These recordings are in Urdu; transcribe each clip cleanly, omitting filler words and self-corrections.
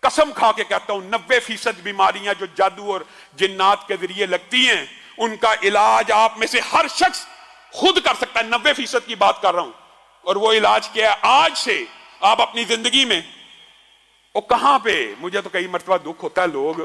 قسم کھا کے کہتا ہوں 90% بیماریاں جو جادو اور جنات کے ذریعے لگتی ہیں ان کا علاج آپ میں سے ہر شخص خود کر سکتا ہے. 90% کی بات کر رہا ہوں. اور وہ علاج کیا ہے؟ آج سے آپ اپنی زندگی میں وہ کہاں پہ، مجھے تو کئی مرتبہ دکھ ہوتا ہے، لوگ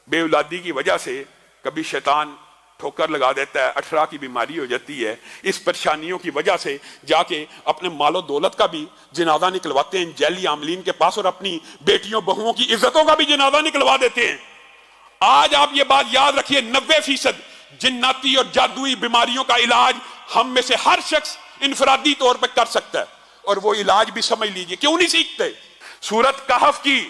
بے اولادی کی وجہ سے کبھی شیطان ٹھوکر لگا دیتا ہے، 18 کی بیماری ہو جاتی ہے، اس پریشانیوں کی وجہ سے جا کے اپنے مال و دولت کا بھی جنازہ نکلواتے ہیں جیلی عاملین کے پاس، اور اپنی بیٹیوں بہوؤں کی عزتوں کا بھی جنازہ نکلوا دیتے ہیں. آج آپ یہ بات یاد رکھیے، 90% جناتی اور جادوئی بیماریوں کا علاج ہم میں سے ہر شخص انفرادی طور پہ کر سکتا ہے. اور وہ علاج بھی سمجھ لیجئے، کیوں نہیں سیکھتے؟ سورت کہف کی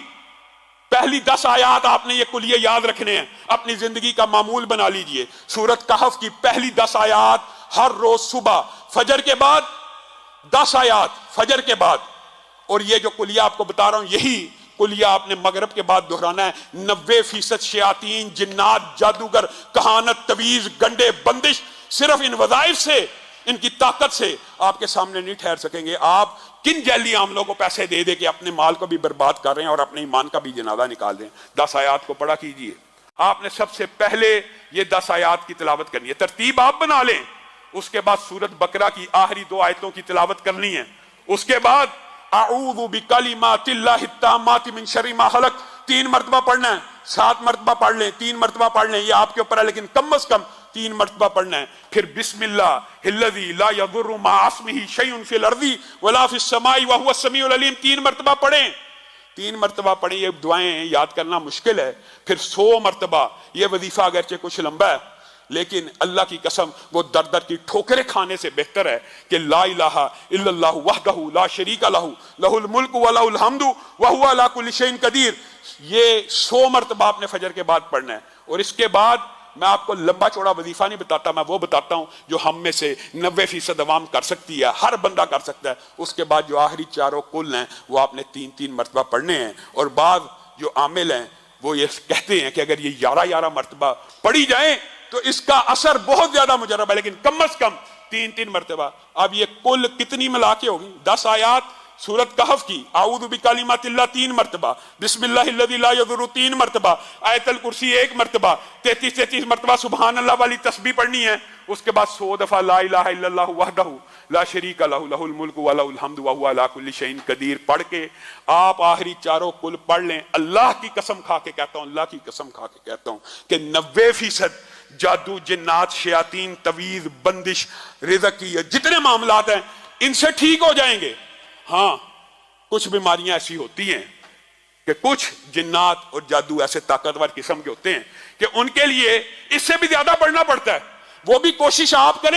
پہلی 10 آیات آپ نے یہ کلیے یاد رکھنے ہیں، اپنی زندگی کا معمول بنا لیجئے. سورت کہف کی پہلی 10 آیات ہر روز صبح فجر کے بعد 10 آیات فجر کے بعد. اور یہ جو کلیہ آپ کو بتا رہا ہوں، یہی کلیہ آپ نے مغرب کے بعد دہرانا ہے. 90% شیاطین، جنات، جادوگر، کہانت، تویز، گنڈے، بندش صرف ان وظائف سے، ان کی طاقت سے آپ کے سامنے نہیں ٹھہر سکیں گے. آپ کن جیلی عاملوں کو پیسے دے دے کے اپنے مال کو بھی برباد کر رہے ہیں اور اپنے ایمان کا بھی جنازہ نکال دیں. 10 آیات کو پڑھا کیجئے. آپ نے سب سے پہلے یہ 10 آیات کی تلاوت کرنی ہے، ترتیب آپ بنا لیں. اس کے بعد سورت بقرہ کی آخری 2 آیتوں کی تلاوت کرنی ہے. اس کے بعد اعوذ بکلمات اللہ التامات من شر ما خلق 3 مرتبہ پڑھنا ہے. 7 مرتبہ پڑھ لیں، 3 مرتبہ پڑھ لیں، یہ آپ کے اوپر ہے، لیکن کم از کم 3 مرتبہ پڑھنا ہے. پھر بسم اللہ الذی لا یضر مع اسمہ شیء فی الارض ولا فی السماء وهو السمیع العلیم 3 مرتبہ پڑھیں. 3 مرتبہ پڑھیں. یہ دعائیں یاد کرنا مشکل ہے. پھر 100 مرتبہ. یہ وظیفہ اگرچہ کچھ لمبا ہے لیکن اللہ کی قسم وہ در در کی ٹھوکریں کھانے سے بہتر ہے کہ لا الہ الا اللہ وحدہ لا شریک لہ لہ الملک ولہ الحمد وہو علی کل شیء قدیر. یہ 100 مرتبہ آپ نے فجر کے بعد پڑھنا ہے. اور اس کے بعد میں آپ کو لمبا چوڑا وظیفہ نہیں بتاتا، میں وہ بتاتا ہوں جو ہم میں سے 90% عوام کر سکتی ہے، ہر بندہ کر سکتا ہے. اس کے بعد جو آخری 4 کل ہیں وہ آپ نے 3 مرتبہ پڑھنے ہیں. اور بعض جو عامل ہیں وہ یہ کہتے ہیں کہ اگر یہ 11 مرتبہ پڑھی جائیں تو اس کا اثر بہت زیادہ مجرب ہے، لیکن کم از کم 3 مرتبہ. اب یہ کل کتنی ملا کے ہوگی؟ 10 آیات سورت کہف کی. اعوذ بکلمات اللہ 3 مرتبہ، بسم اللہ الذی لا یضر 3 مرتبہ، آیت الکرسی 1 مرتبہ، 33 مرتبہ سبحان اللہ والی تسبیح پڑھنی ہے. اس کے بعد 100 دفعہ لا الہ الا اللہ وحدہ لا شریک لہ لہ الملک ولہ الحمد وہو علی کل شیء قدیر پڑھ کے آپ آخری 4 کل پڑھ لیں. اللہ کی قسم کھا کے کہتا ہوں، اللہ کی قسم کھا کے کہتا ہوں کہ 90% جادو، جنات، شیاطین، تویز، بندش، رزق کی جتنے معاملات ہیں ان سے ٹھیک ہو جائیں گے. ہاں کچھ بیماریاں ایسی ہوتی ہیں کہ کچھ جنات اور جادو ایسے طاقتور قسم کے ہوتے ہیں کہ ان کے لیے اس سے بھی زیادہ پڑھنا پڑتا ہے. وہ بھی کوشش آپ کریں